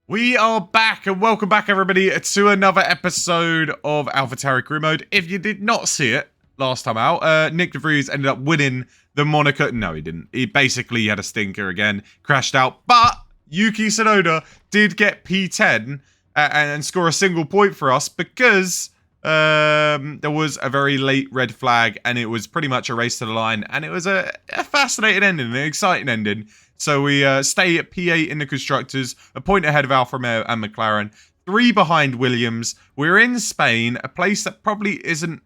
We are back and welcome back everybody to another episode of AlphaTauri Career Mode. If you did not see it last time out, Nick de Vries ended up winning the Monaco. No, he didn't. He basically had a stinker again, crashed out. But Yuki Tsunoda did get P10 and score a single point for us because there was a very late red flag and it was pretty much a race to the line. And it was a fascinating ending, an exciting ending. So we stay at P8 in the Constructors, a point ahead of Alfa Romeo and McLaren, 3 behind Williams. We're in Spain, a place that probably isn't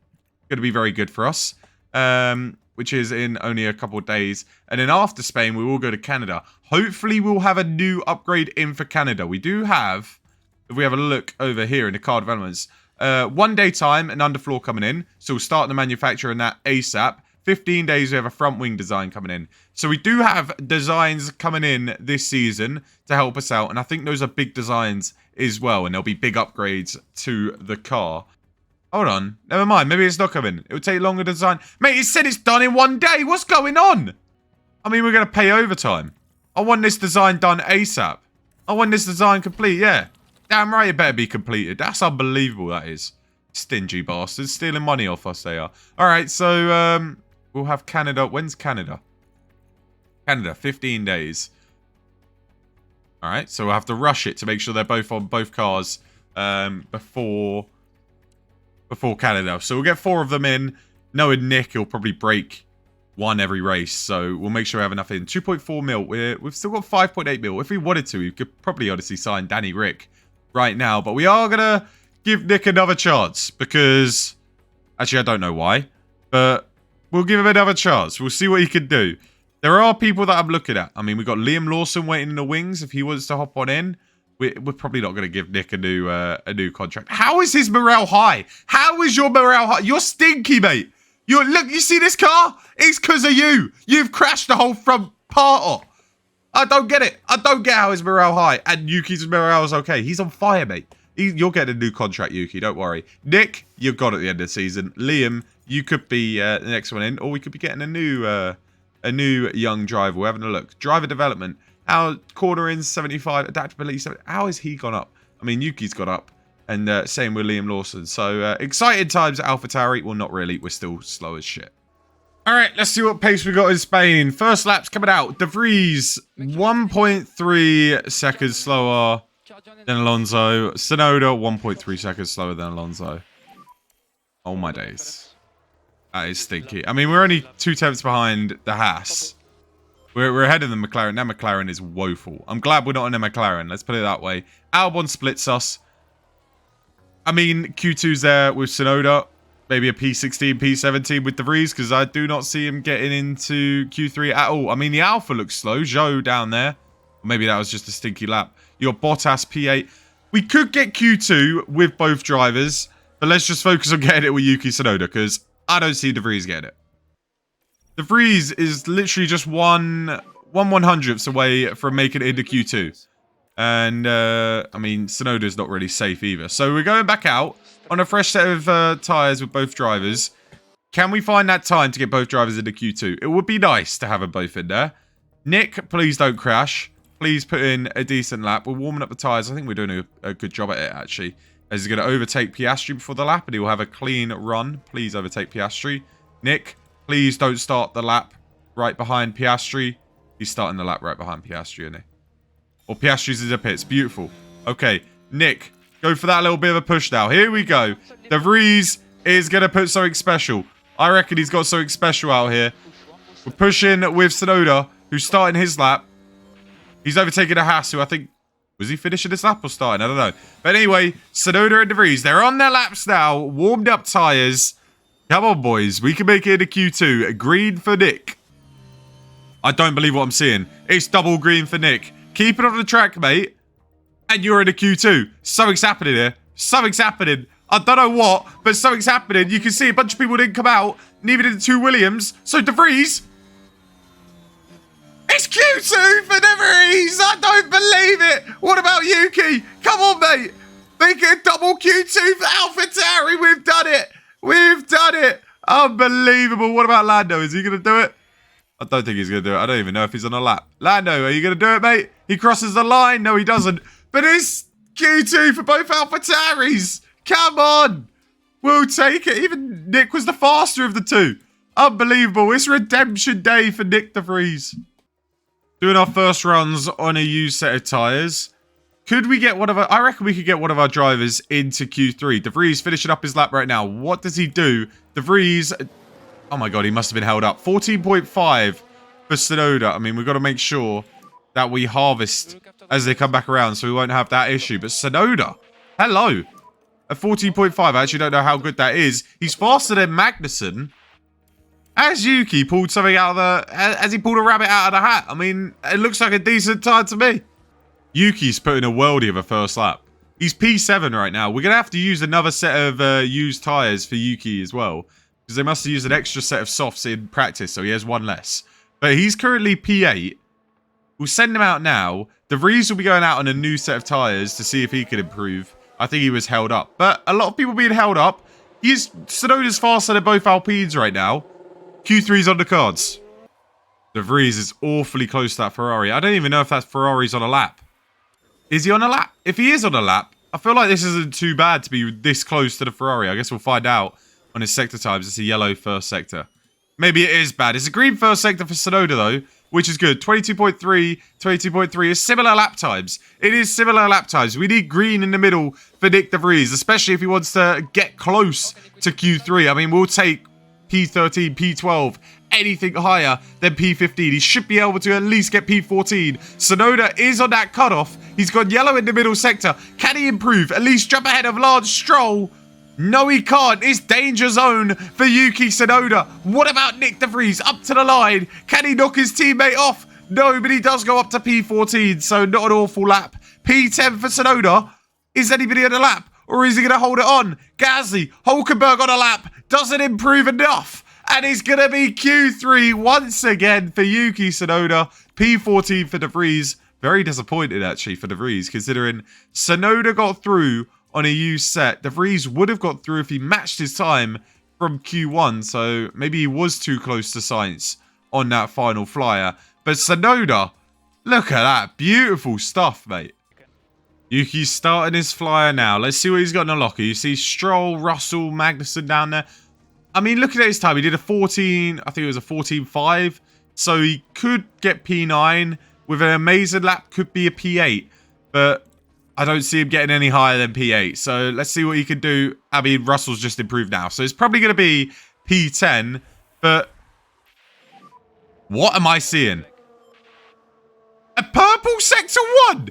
going to be very good for us, which is in only a couple of days. And then after Spain, we will go to Canada. Hopefully, we'll have a new upgrade in for Canada. We do have, if we have a look over here in the car developments, 1 day time and underfloor coming in. So we'll start the manufacture in that ASAP. 15 days, we have a front wing design coming in. So we do have designs coming in this season to help us out. And I think those are big designs as well. And there'll be big upgrades to the car. Hold on. Never mind. Maybe it's not coming. It will take longer to design. Mate, it said it's done in 1 day. What's going on? I mean, we're going to pay overtime. I want this design done ASAP. I want this design complete. Yeah. Damn right it better be completed. That's unbelievable, that is. Stingy bastards. Stealing money off us, they are. All right, so... we'll have Canada. When's Canada? Canada, 15 days. All right, so we'll have to rush it to make sure they're both on both cars before Canada. So we'll get 4 of them in. Knowing Nick, he'll probably break 1 every race. So we'll make sure we have enough in. 2.4 mil. We've still got 5.8 mil. If we wanted to, we could probably honestly sign Danny Rick right now. But we are going to give Nick another chance because... Actually, I don't know why. But... we'll give him another chance. We'll see what he can do. There are people that I'm looking at. I mean, we've got Liam Lawson waiting in the wings. If he wants to hop on in, we're probably not going to give Nick a new contract. How is his morale high? How is your morale high? You're stinky, mate. Look, you see this car? It's because of you. You've crashed the whole front part off. I don't get it. I don't get how his morale high. And Yuki's morale is okay. He's on fire, mate. You'll get a new contract, Yuki. Don't worry. Nick, you're gone at the end of the season. Liam, you could be the next one in, or we could be getting a new young driver. We're having a look. Driver development. How corner in 75, adaptability 70. How has he gone up? I mean, Yuki's gone up, and same with Liam Lawson. So exciting times at AlphaTauri. Well, not really. We're still slow as shit. All right, let's see what pace we got in Spain. First lap's coming out. De Vries 1.3 seconds slower than Alonso. Tsunoda 1.3 seconds slower than Alonso. Oh my days. That is stinky. I mean, we're only 2 tenths behind the Haas. We're ahead of the McLaren. That McLaren is woeful. I'm glad we're not in a McLaren. Let's put it that way. Albon splits us. I mean, Q2's there with Tsunoda. Maybe a P16, P17 with De Vries, because I do not see him getting into Q3 at all. I mean, the Alpha looks slow. Zhou down there. Maybe that was just a stinky lap. Your Bottas P8. We could get Q2 with both drivers, but let's just focus on getting it with Yuki Tsunoda, because I don't see De Vries getting it. De Vries is literally just one 1/100ths away from making it into Q2. And, I mean, Tsunoda's not really safe either. So we're going back out on a fresh set of tyres with both drivers. Can we find that time to get both drivers into Q2? It would be nice to have them both in there. Nick, please don't crash. Please put in a decent lap. We're warming up the tyres. I think we're doing a good job at it, actually. As he's going to overtake Piastri before the lap, and he will have a clean run. Please overtake Piastri. Nick, please don't start the lap right behind Piastri. He's starting the lap right behind Piastri, isn't he? Or Piastri's in the pits. Beautiful. Okay, Nick, go for that little bit of a push now. Here we go. De Vries is going to put something special. I reckon he's got something special out here. We're pushing with Tsunoda, who's starting his lap. He's overtaking a Haas, who I think... was he finishing this lap or starting? I don't know. But anyway, Tsunoda and De Vries, they're on their laps now. Warmed up tyres. Come on, boys. We can make it into Q2. Green for Nick. I don't believe what I'm seeing. It's double green for Nick. Keep it on the track, mate. And you're in a Q2. Something's happening here. Something's happening. I don't know what, but something's happening. You can see a bunch of people didn't come out. Neither did the 2 Williams. So De Vries... it's Q2 for De Vries. I don't believe it. What about Yuki? Come on, mate. Make it a double Q2 for AlphaTauri. We've done it. We've done it. Unbelievable. What about Lando? Is he going to do it? I don't think he's going to do it. I don't even know if he's on a lap. Lando, are you going to do it, mate? He crosses the line. No, he doesn't. But it's Q2 for both AlphaTauris. Come on. We'll take it. Even Nick was the faster of the two. Unbelievable. It's redemption day for Nick de Vries. Doing our first runs on a used set of tyres. Could we get one of our... I reckon we could get one of our drivers into Q3. De Vries finishing up his lap right now. What does he do? De Vries... Oh my god, he must have been held up. 14.5 for Tsunoda. I mean, we've got to make sure that we harvest as they come back around so we won't have that issue. But Tsunoda, hello. At 14.5, I actually don't know how good that is. He's faster than Magnussen. As Yuki pulled something out of the... As he pulled a rabbit out of the hat. I mean, it looks like a decent time to me. Yuki's putting a worldie of a first lap. He's P7 right now. We're going to have to use another set of used tyres for Yuki as well. Because they must have used an extra set of softs in practice, so he has one less. But he's currently P8. We'll send him out now. De Vries will be going out on a new set of tyres to see if he can improve. I think he was held up. But a lot of people being held up. Tsunoda's faster than both Alpines right now. Q3's on the cards. De Vries is awfully close to that Ferrari. I don't even know if that Ferrari's on a lap. Is he on a lap? If he is on a lap, I feel like this isn't too bad to be this close to the Ferrari. I guess we'll find out on his sector times. It's a yellow first sector. Maybe it is bad. It's a green first sector for Tsunoda, though, which is good. 22.3, 22.3 is similar lap times. It is similar lap times. We need green in the middle for Nick de Vries, especially if he wants to get close to Q3. I mean, we'll take P13, P12, anything higher than P15. He should be able to at least get P14. Tsunoda is on that cutoff. He's got yellow in the middle sector. Can he improve? At least jump ahead of Lance Stroll? No, he can't. It's danger zone for Yuki Tsunoda. What about Nick de Vries? Up to the line. Can he knock his teammate off? No, but he does go up to P14, so not an awful lap. P10 for Tsunoda. Is anybody on a lap? Or is he going to hold it on? Gasly, Hulkenberg on a lap. Doesn't improve enough. And it's going to be Q3 once again for Yuki Tsunoda. P14 for de Vries. Very disappointed, actually, for de Vries, considering Tsunoda got through on a used set. De Vries would have got through if he matched his time from Q1. So maybe he was too close to Sainz on that final flyer. But Tsunoda, look at that. Beautiful stuff, mate. Yuki's starting his flyer now. Let's see what he's got in the locker. You see Stroll, Russell, Magnussen down there. I mean, looking at his time, he did a 14, I think it was a 14.5. So he could get P9 with an amazing lap, could be a P8. But I don't see him getting any higher than P8. So let's see what he can do. I mean, Russell's just improved now. So it's probably going to be P10. But what am I seeing? A purple sector 1!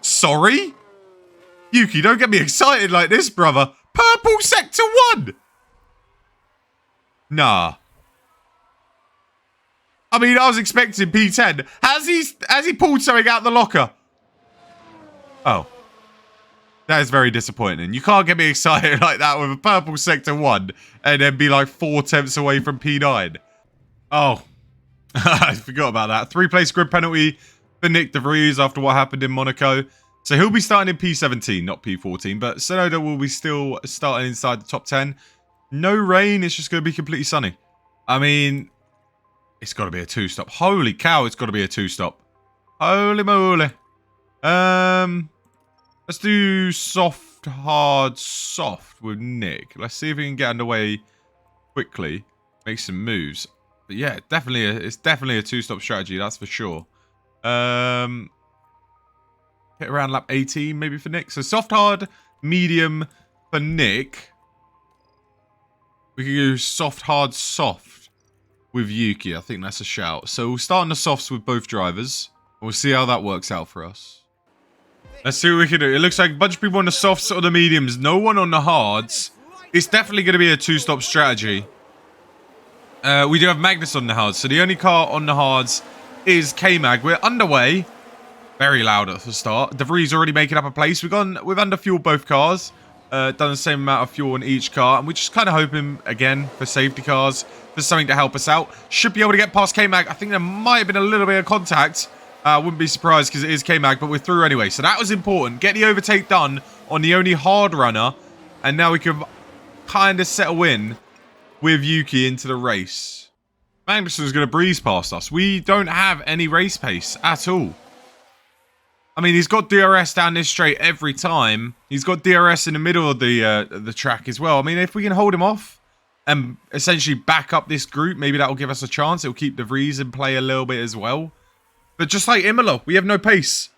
Sorry? Yuki, don't get me excited like this, brother. Purple sector 1! Nah. I mean, I was expecting P10. Has he pulled something out the locker? Oh. That is very disappointing. You can't get me excited like that with a purple sector 1 and then be like 4 tenths away from P9. Oh. I forgot about that. 3-place grid penalty for Nick de Vries after what happened in Monaco. So he'll be starting in P17, not P14. But Tsunoda will be still starting inside the top 10. No rain. It's just going to be completely sunny. I mean, it's got to be a 2-stop. Holy cow, it's got to be a 2-stop. Holy moly. Let's do soft, hard, soft with Nick. Let's see if we can get underway quickly. Make some moves. But yeah, it's definitely a 2-stop strategy. That's for sure. Hit around lap 18 maybe for Nick. So soft, hard, medium for Nick. We can go soft, hard, soft with Yuki. I think that's a shout. So we'll start on the softs with both drivers. We'll see how that works out for us. Let's see what we can do. It looks like a bunch of people on the softs or the mediums. No one on the hards. It's definitely going to be a 2-stop strategy. We do have Magnus on the hards. So the only car on the hards is K-Mag. We're underway. Very loud at the start. De Vries already making up a place. We've underfueled both cars. Done the same amount of fuel in each car. And we're just kind of hoping, again, for safety cars. For something to help us out. Should be able to get past K-Mag. I think there might have been a little bit of contact. Wouldn't be surprised because it is K-Mag. But we're through anyway. So that was important. Get the overtake done on the only hard runner. And now we can kind of settle in with Yuki into the race. Magnussen's going to breeze past us. We don't have any race pace at all. I mean, he's got DRS down this straight every time. He's got DRS in the middle of the track as well. I mean, if we can hold him off and essentially back up this group, maybe that will give us a chance. It'll keep the VRIES in play a little bit as well. But just like Imola, we have no pace.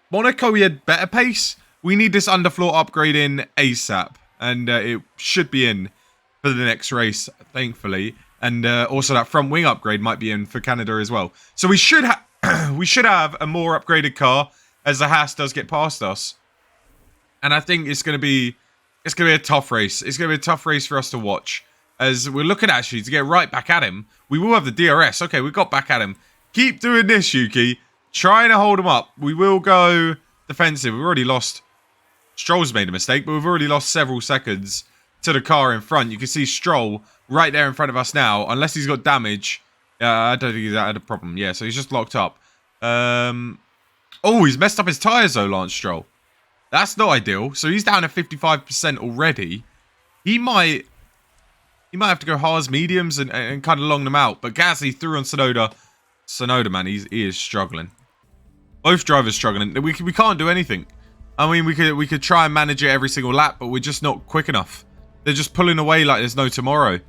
Monaco, we had better pace. We need this underfloor upgrade in ASAP. And it should be in for the next race, thankfully. And also that front wing upgrade might be in for Canada as well. So we should have a more upgraded car as the Haas does get past us. And I think it's going to be a tough race. It's going to be a tough race for us to watch. As we're looking actually to get right back at him. We will have the DRS. Okay, we got back at him. Keep doing this, Yuki. Trying to hold him up. We will go defensive. We've already lost. Stroll's made a mistake, but we've already lost several seconds to the car in front. You can see Stroll right there in front of us now. Unless he's got damage. I don't think he's had a problem. Yeah, so he's just locked up. Oh, he's messed up his tyres though, Lance Stroll. That's not ideal. So he's down at 55% already. He might have to go hards, mediums, and kind of long them out. But Gasly threw on Tsunoda. Tsunoda, man, he is struggling. Both drivers struggling. We can't do anything. I mean, we could try and manage it every single lap, but we're just not quick enough. They're just pulling away like there's no tomorrow.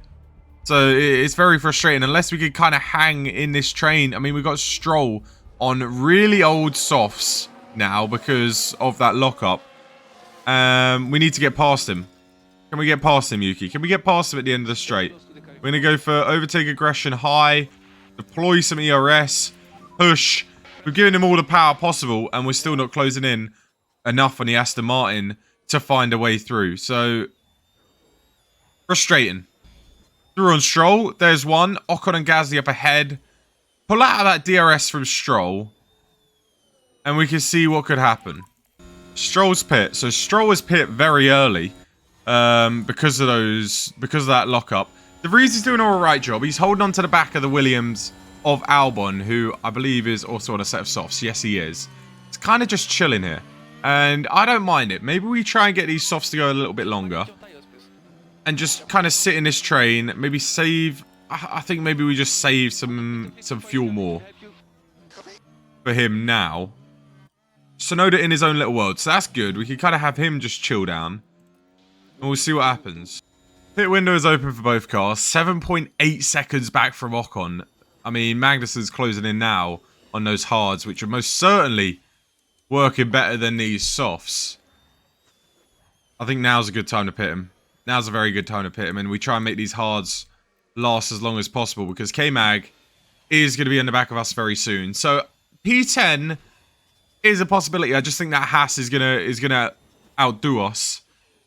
So it's very frustrating. Unless we could kind of hang in this train. I mean, we've got Stroll on really old softs now because of that lockup. We need to get past him. Can we get past him, Yuki? Can we get past him at the end of the straight? We're going to go for overtake aggression high. Deploy some ERS. Push. We've given him all the power possible and we're still not closing in enough on the Aston Martin to find a way through. So, frustrating. Through on Stroll. There's one. Ocon and Gasly up ahead. Pull out of that DRS from Stroll. And we can see what could happen. Stroll's pit. So Stroll was pit very early. Because of that lockup. De Vries is doing an alright job. He's holding on to the back of the Williams of Albon, who I believe is also on a set of softs. Yes, he is. It's kind of just chilling here. And I don't mind it. Maybe we try and get these softs to go a little bit longer. And just kind of sit in this train. Maybe save... I think maybe we just save some fuel more for him now. Tsunoda in his own little world. So that's good. We can kind of have him just chill down. And we'll see what happens. Pit window is open for both cars. 7.8 seconds back from Ocon. I mean, Magnussen's closing in now on those hards, which are most certainly working better than these softs. I think now's a good time to pit him. Now's a very good time to pit him. And we try and make these hards last as long as possible because K-Mag is going to be in the back of us very soon. So P10 is a possibility. I just think that Haas is gonna outdo us.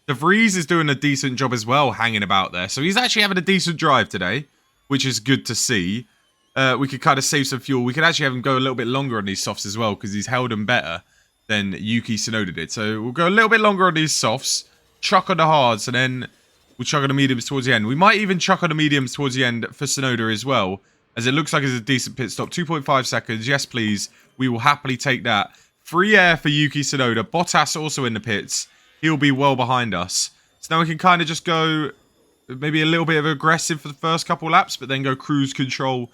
De Vries is doing a decent job as well, hanging about there. So he's actually having a decent drive today, which is good to see. We could kind of save some fuel. We could actually have him go a little bit longer on these softs as well because he's held them better than Yuki Tsunoda did. So we'll go a little bit longer on these softs, chuck on the hards, and then we'll chuck on the mediums towards the end. We might even chuck on the mediums towards the end for Tsunoda as well, as it looks like it's a decent pit stop. 2.5 seconds. Yes, please. We will happily take that. Free air for Yuki Tsunoda. Bottas also in the pits. He'll be well behind us. So now we can kind of just go maybe a little bit of aggressive for the first couple laps, but then go cruise control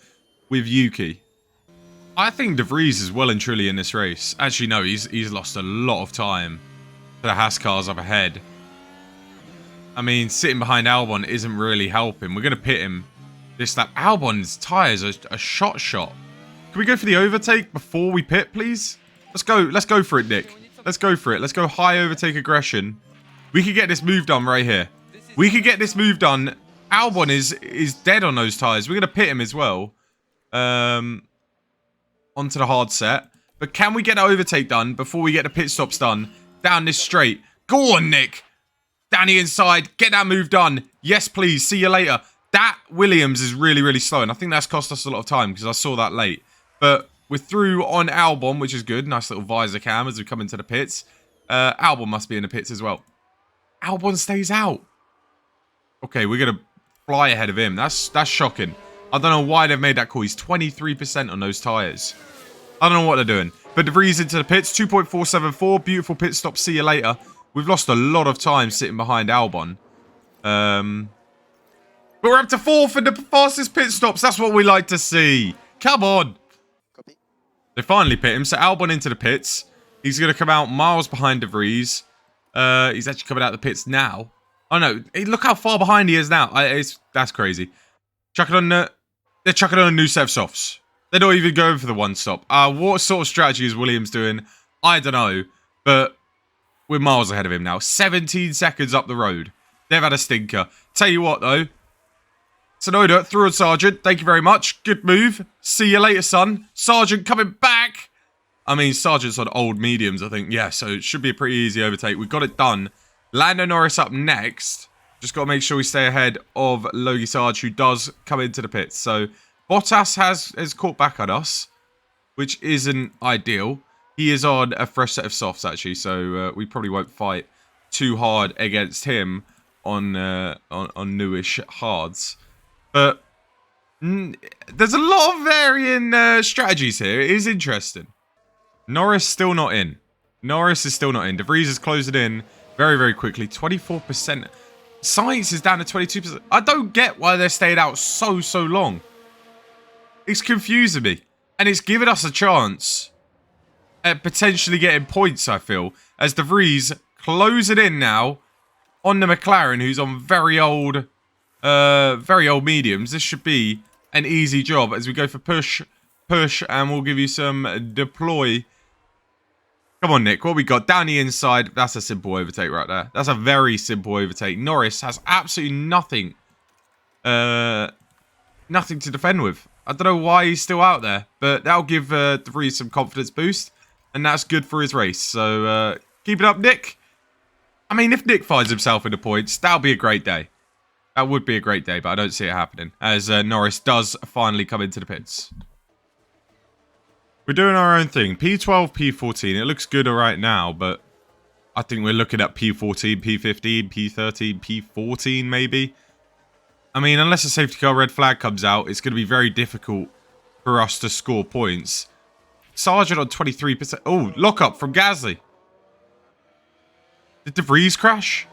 with Yuki. I think De Vries is well and truly in this race. Actually, no, he's lost a lot of time to the Haas cars up ahead. I mean, sitting behind Albon isn't really helping. We're going to pit him this lap. Albon's tyres are a shot. Can we go for the overtake before we pit, please? Let's go for it, Nick. Let's go for it. Let's go high overtake aggression. We could get this move done right here. We could get this move done. Albon is dead on those tyres. We're going to pit him as well. Onto the hard set. But can we get that overtake done before we get the pit stops done? Down this straight. Go on, Nick. Down the inside. Get that move done. Yes, please. See you later. That Williams is really, really slow. And I think that's cost us a lot of time because I saw that late. But we're through on Albon, which is good. Nice little visor cam as we come into the pits. Albon must be in the pits as well. Albon stays out. Okay, we're going to fly ahead of him. That's shocking. I don't know why they've made that call. He's 23% on those tyres. I don't know what they're doing. But De Vries into the pits. 2.474. Beautiful pit stop. See you later. We've lost a lot of time sitting behind Albon. But we're up to 4th in the fastest pit stops. That's what we like to see. Come on. They finally pit him. So Albon into the pits. He's going to come out miles behind De Vries. He's actually coming out the pits now. Oh, no. Look how far behind he is now. That's crazy. They're chucking on a new set of softs. They're not even going for the one stop. What sort of strategy is Williams doing? I don't know. But we're miles ahead of him now. 17 seconds up the road. They've had a stinker. Tell you what, though. Tsunoda through on Sargent. Thank you very much. Good move. See you later, son. Sargent coming back. I mean, Sargent's on old mediums, I think. Yeah, so it should be a pretty easy overtake. We've got it done. Lando Norris up next. Just got to make sure we stay ahead of Logie Sarge, who does come into the pits. So Bottas has caught back at us, which isn't ideal. He is on a fresh set of softs, actually, so we probably won't fight too hard against him on newish hards. But there's a lot of varying strategies here. It is interesting. Norris still not in. Norris is still not in. De Vries is closing in very, very quickly. 24%. Science is down to 22%. I don't get why they're staying out so long. It's confusing me. And it's given us a chance at potentially getting points, I feel. As De Vries closing in now on the McLaren, who's on very old mediums. This should be an easy job as we go for push, and we'll give you some deploy. Come on, Nick. What we got? Down the inside. That's a simple overtake right there. That's a very simple overtake. Norris has absolutely nothing. Nothing to defend with. I don't know why he's still out there. But that'll give De Vries some confidence boost. And that's good for his race. So keep it up, Nick. I mean, if Nick finds himself in the points, that'll be a great day. That would be a great day, but I don't see it happening. As Norris does finally come into the pits. We're doing our own thing. P12, P14. It looks good right now, but I think we're looking at P14, P15, P13, P14 maybe. I mean, unless a safety car red flag comes out, it's going to be very difficult for us to score points. Sargent on 23%. Oh, lockup from Gasly. Did De Vries crash?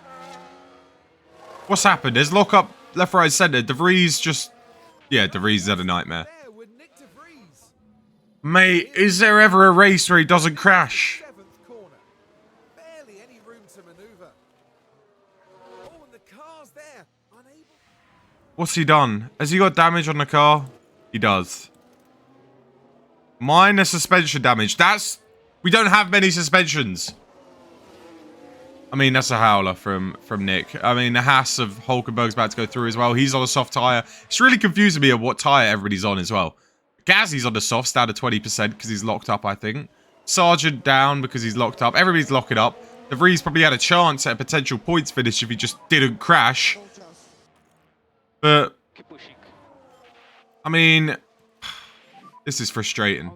What's happened? There's lockup left, right, centre. De Vries just... Yeah, De Vries had a nightmare. Mate, is there ever a race where he doesn't crash? What's he done? Has he got damage on the car? He does. Minor suspension damage. That's... We don't have many suspensions. I mean, that's a howler from Nick. I mean, the Haas of Hulkenberg's about to go through as well. He's on a soft tyre. It's really confusing me of what tyre everybody's on as well. Gasly's on the softs, down to 20% because he's locked up, I think. Sargent down because he's locked up. Everybody's locking up. De Vries probably had a chance at a potential points finish if he just didn't crash. But, I mean, this is frustrating.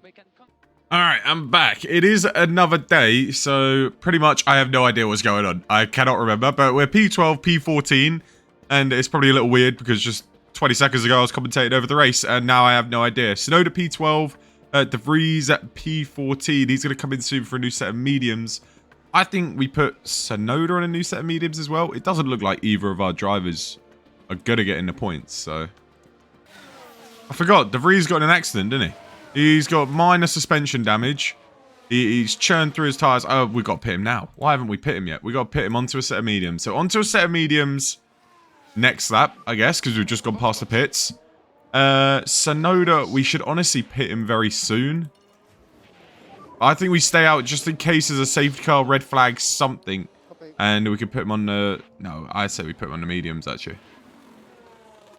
Alright, I'm back. It is another day, so pretty much I have no idea what's going on. I cannot remember, but we're P12, P14, and it's probably a little weird because just 20 seconds ago I was commentating over the race, and now I have no idea. Tsunoda P12, De Vries at P14. He's going to come in soon for a new set of mediums. I think we put Tsunoda on a new set of mediums as well. It doesn't look like either of our drivers are going to get in the points, so... I forgot, De Vries got in an accident, didn't he? He's got minor suspension damage. He's churned through his tyres. Oh, we've got to pit him now. Why haven't we pit him yet? We've got to pit him onto a set of mediums. So onto a set of mediums next lap, I guess, because we've just gone past the pits. Tsunoda, we should honestly pit him very soon. I think we stay out just in case there's a safety car, red flag, something. And we can put him on the... No, I'd say we put him on the mediums, actually.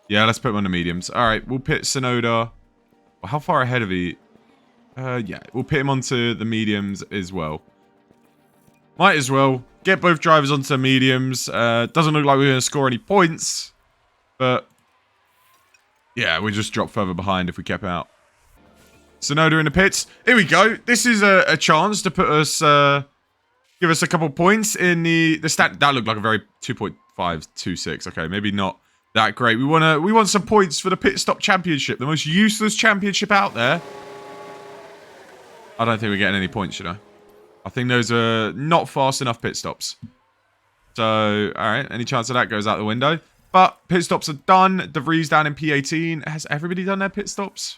Yeah, let's put him on the mediums. All right, we'll pit Tsunoda... How far ahead of he? Yeah, we'll pit him onto the mediums as well. Might as well. Get both drivers onto the mediums. Doesn't look like we're going to score any points. But, yeah, we just drop further behind if we kept out. Tsunoda in the pits. Here we go. This is a chance to put us... give us a couple points in the stat. That looked like a very 2.526. Okay, maybe not that great. We want some points for the pit stop championship, the most useless championship out there. I don't think we're getting any points, you know. I think those are not fast enough pit stops. So, all right, any chance of that goes out the window. But pit stops are done. De Vries down in P18. Has everybody done their pit stops?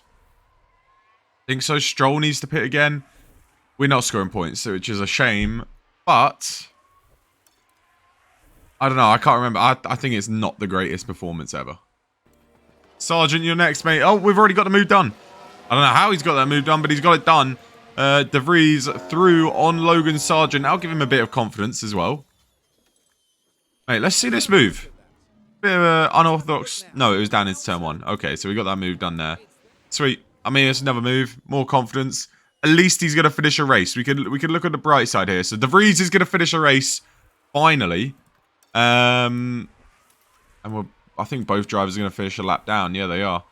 I think so. Stroll needs to pit again. we're not scoring points, which is a shame. But I don't know. I can't remember. I think it's not the greatest performance ever. Sergeant, you're next, mate. Oh, we've already got the move done. I don't know how he's got that move done, but he's got it done. De Vries through on Logan Sargent. I'll give him a bit of confidence as well. Mate, let's see this move. Bit of unorthodox. No, it was down into turn 1. Okay, so we got that move done there. Sweet. I mean, it's another move. More confidence. At least he's going to finish a race. We could look at the bright side here. So De Vries is going to finish a race. Finally. And I think both drivers are going to finish a lap down. Yeah, they are.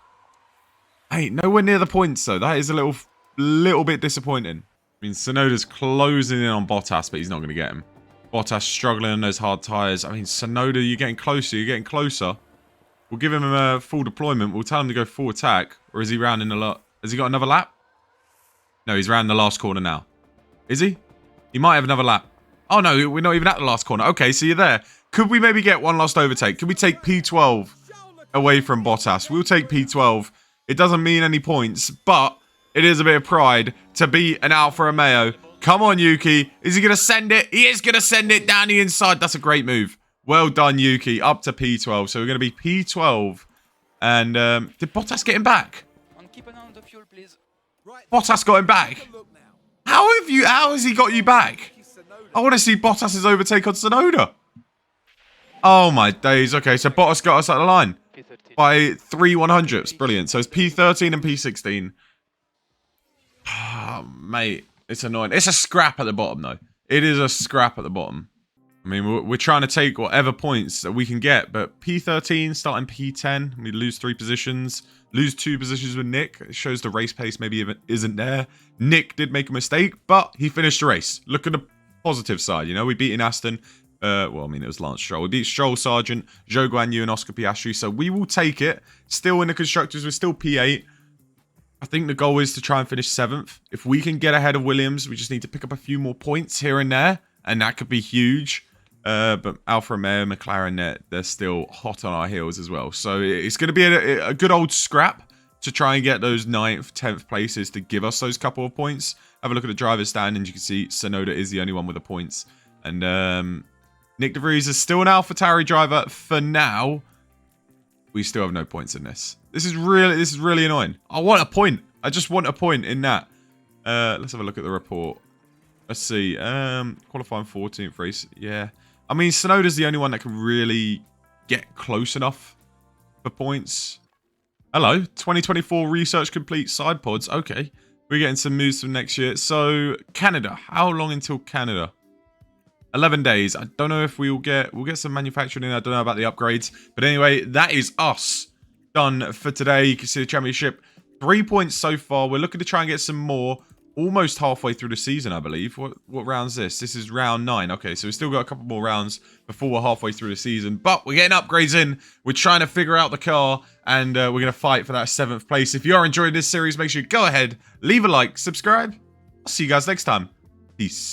Hey, nowhere near the points, though. That is a little bit disappointing. I mean, Tsunoda's closing in on Bottas, but he's not going to get him. Bottas struggling on those hard tyres. I mean, Tsunoda, you're getting closer. You're getting closer. We'll give him a full deployment. We'll tell him to go full attack. Or is he rounding a lot? Has he got another lap? No, he's rounding the last corner now. Is he? He might have another lap. Oh, no, we're not even at the last corner. Okay, so you're there. Could we maybe get one last overtake? Could we take P12 away from Bottas? We'll take P12. It doesn't mean any points, but it is a bit of pride to beat an Alfa Romeo. Come on, Yuki. Is he going to send it? He is going to send it down the inside. That's a great move. Well done, Yuki. Up to P12. So we're going to be P12. And did Bottas get him back? Keep an eye on the fuel, please. Bottas got him back. How has he got you back? I want to see Bottas's overtake on Tsunoda. Oh my days. Okay, so Bottas got us at the line by 3 100ths. Brilliant. So it's P13 and P16. Oh, mate, it's annoying. It's a scrap at the bottom, though. It is a scrap at the bottom. I mean, we're trying to take whatever points that we can get, but P13 starting P10, we lose 3 positions, lose 2 positions with Nick. It shows the race pace maybe even isn't there. Nick did make a mistake, but he finished the race. Look at the positive side, you know, we beat in Aston. Well, I mean, it was Lance Stroll. We beat Stroll, Sargent, Zhou Guanyu, and Oscar Piastri, so we will take it. Still in the constructors, we're still P8. I think the goal is to try and finish 7th. If we can get ahead of Williams, we just need to pick up a few more points here and there, and that could be huge. But Alfa Romeo, McLaren, they're still hot on our heels as well. So it's going to be a good old scrap to try and get those 9th, 10th places to give us those couple of points. Have a look at the driver's stand, and you can see Tsunoda is the only one with the points. And Nick De Vries is still an Alpha Tauri driver for now. We still have no points in this. This is really annoying. I want a point. I just want a point in that. Let's have a look at the report. Let's see. Qualifying 14th race. Yeah. I mean, Tsunoda's the only one that can really get close enough for points. Hello. 2024 research complete side pods. Okay. We're getting some moves from next year. So, Canada. How long until Canada? 11 days. I don't know if we'll get some manufacturing in. I don't know about the upgrades. But anyway, that is us done for today. You can see the championship. 3 points so far. We're looking to try and get some more. Almost halfway through the season, I believe. What round's this? This is round 9. Okay, so we've still got a couple more rounds before we're halfway through the season. But we're getting upgrades in. We're trying to figure out the car. And we're going to fight for that 7th place. If you are enjoying this series, make sure you go ahead, leave a like, subscribe. I'll see you guys next time. Peace.